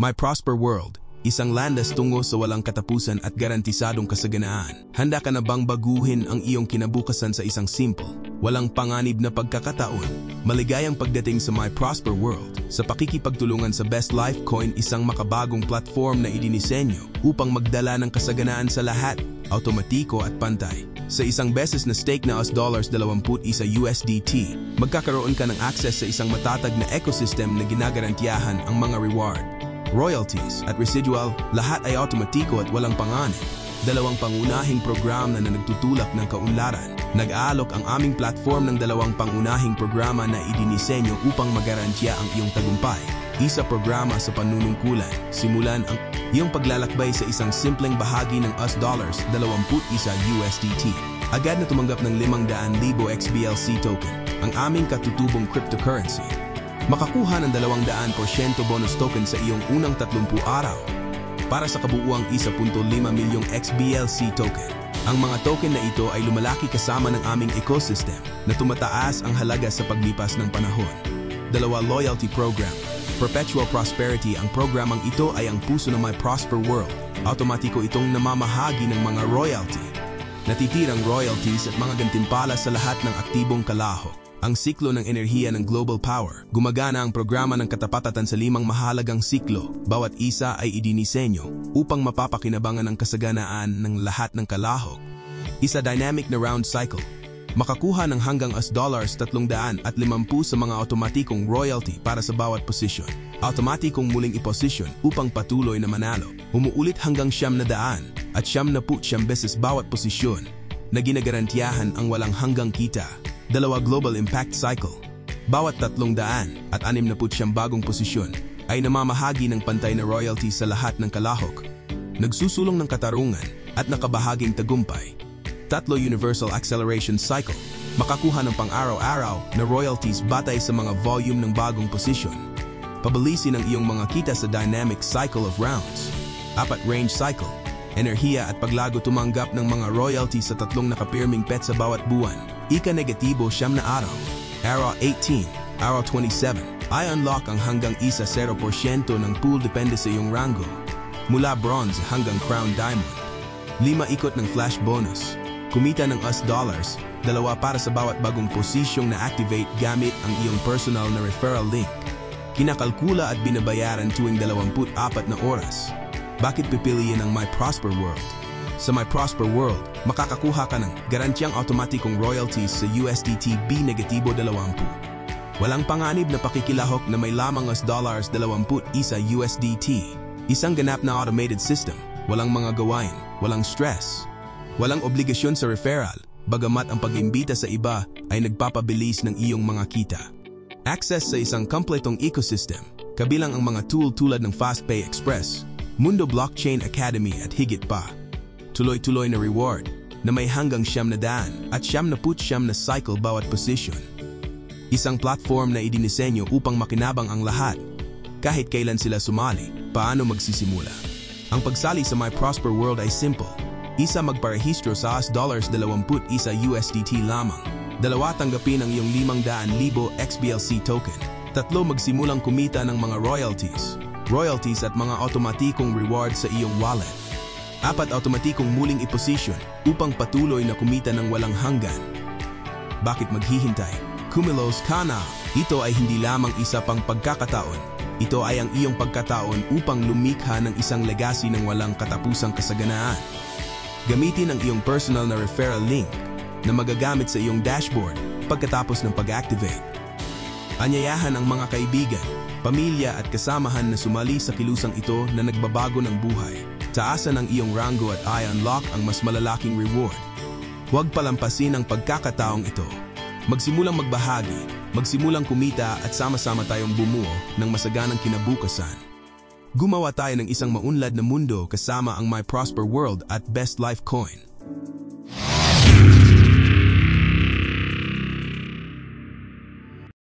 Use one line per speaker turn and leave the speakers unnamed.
My Prosper World, isang landas tungo sa walang katapusan at garantisadong kasaganaan. Handa ka na bang baguhin ang iyong kinabukasan sa isang simple, walang panganib na pagkakataon? Maligayang pagdating sa My Prosper World. Sa pakikipagtulungan sa Best Life Coin, isang makabagong platform na idinisenyo upang magdala ng kasaganaan sa lahat, automatiko at pantay. Sa isang beses na stake na $21 USDT, magkakaroon ka ng access sa isang matatag na ecosystem na ginagarantiyahan ang mga reward, royalties at residual, lahat ay automatiko at walang panganib. Dalawang pangunahing program na nagtutulak ng kaunlaran. Nag-aalok ang aming platform ng dalawang pangunahing programa na idinisenyo upang magarantiya ang iyong tagumpay. Isa programa sa panunungkulan. Simulan ang iyong paglalakbay sa isang simpleng bahagi ng $21 USDT. Agad na tumanggap ng 500,000 XBLC token, ang aming katutubong cryptocurrency. Makakuha ng 200% bonus token sa iyong unang 30 araw para sa kabuuang 1.5 milyong XBLC token. Ang mga token na ito ay lumalaki kasama ng aming ecosystem na tumataas ang halaga sa paglipas ng panahon. Loyalty program. Perpetual Prosperity. Ang programang ito ay ang puso ng My Prosper World. Automatiko itong namamahagi ng mga royalty, natitirang royalties at mga gantimpala sa lahat ng aktibong kalahok. Ang siklo ng enerhiya ng Global Power. Gumagana ang programa ng katapatan sa 5 mahalagang siklo. Bawat isa ay idinisenyo upang mapapakinabangan ang kasaganaan ng lahat ng kalahok. Isa dynamic na round cycle. Makakuha ng hanggang $350 sa mga automatikong royalty para sa bawat posisyon. Automatikong muling iposisyon upang patuloy na manalo. Umuulit hanggang 900 at 99 beses bawat posisyon na ginagarantiyahan ang walang hanggang kita. Global Impact Cycle. Bawat 300 at 69 bagong posisyon ay namamahagi ng pantay na royalty sa lahat ng kalahok. Nagsusulong ng katarungan at nakabahaging tagumpay. Universal Acceleration Cycle. Makakuha ng pang-araw-araw na royalties batay sa mga volume ng bagong posisyon. Pabilisin ang iyong mga kita sa Dynamic Cycle of Rounds. Range Cycle. Enerhiya at paglago tumanggap ng mga royalties sa 3 nakapirming pet sa bawat buwan. Ika-negatibo 9 na araw. Araw 18, araw 27. Ay unlock ang hanggang 0% ng pool depende sa iyong rango. Mula bronze hanggang crown diamond. 5 ikot ng flash bonus. Kumita ng $2 para sa bawat bagong posisyong na-activate gamit ang iyong personal na referral link. Kinakalkula at binabayaran tuwing 24 na oras. Bakit pipiliin ang My Prosper World? Sa My Prosper World, makakakuha ka ng garantiyang automatikong royalties sa USDT B-20. Walang panganib na pakikilahok na may lamang $21 USDT. Isang ganap na automated system, walang mga gawain, walang stress, walang obligasyon sa referral, bagamat ang pag-imbita sa iba ay nagpapabilis ng iyong mga kita. Access sa isang kompletong ecosystem, kabilang ang mga tool tulad ng FastPay Express, Mundo Blockchain Academy at higit pa. Tuloy-tuloy na reward na may hanggang 900 at 99 na cycle bawat position. Isang platform na idinisenyo upang makinabang ang lahat. Kahit kailan sila sumali, paano magsisimula? Ang pagsali sa My Prosper World ay simple. Isa, magparehistro sa $21 USDT lamang. 2, tanggapin ang iyong 500,000 XBLC token. 3, magsimulang kumita ng mga royalties at mga automatikong reward sa iyong wallet. 4, automatikong muling iposisyon upang patuloy na kumita ng walang hanggan. Bakit maghihintay? Kumilos ka na! Ito ay hindi lamang isa pang pagkakataon. Ito ay ang iyong pagkataon upang lumikha ng isang legacy ng walang katapusang kasaganaan. Gamitin ang iyong personal na referral link na magagamit sa iyong dashboard pagkatapos ng pag-activate. Anyayahan ang mga kaibigan, pamilya at kasamahan na sumali sa kilusang ito na nagbabago ng buhay. Taasan ang iyong rango at i-unlock ang mas malalaking reward. Huwag palampasin ang pagkakataong ito. Magsimulang magbahagi, magsimulang kumita at sama-sama tayong bumuo ng masaganang kinabukasan. Gumawa tayo ng isang maunlad na mundo kasama ang My Prosper World at Best Life Coin.